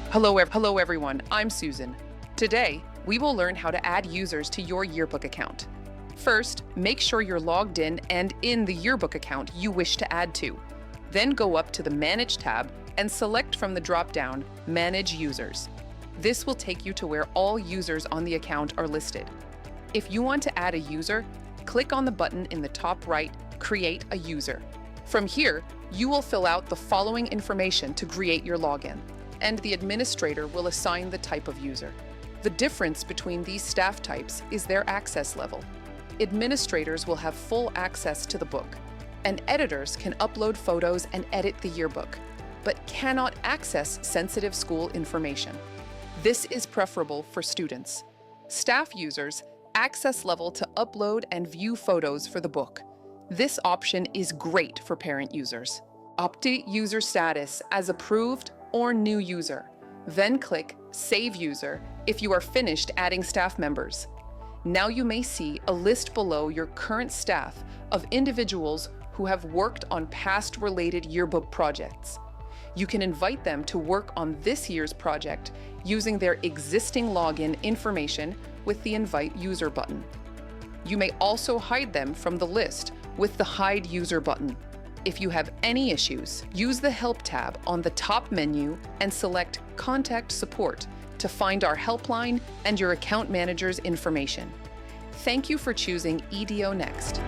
Hello everyone, I'm Susan. Today, we will learn how to add users to your yearbook account. First, make sure you're logged in and in the yearbook account you wish to add to. Then go up to the Manage tab and select from the drop-down Manage Users. This will take you to where all users on the account are listed. If you want to add a user, click on the button in the top right, Create a User. From here, you will fill out the following information to create your login, and the administrator will assign the type of user. The difference between these staff types is their access level. Administrators will have full access to the book, and editors can upload photos and edit the yearbook, but cannot access sensitive school information. This is preferable for students. Staff users access level to upload and view photos for the book. This option is great for parent users. Update user status as approved or new user. Then click Save User if you are finished adding staff members. Now you may see a list below your current staff of individuals who have worked on past related yearbook projects. You can invite them to work on this year's project using their existing login information with the Invite User button. You may also hide them from the list with the Hide User button. If you have any issues, use the Help tab on the top menu and select Contact Support to find our helpline and your account manager's information. Thank you for choosing EDO Next.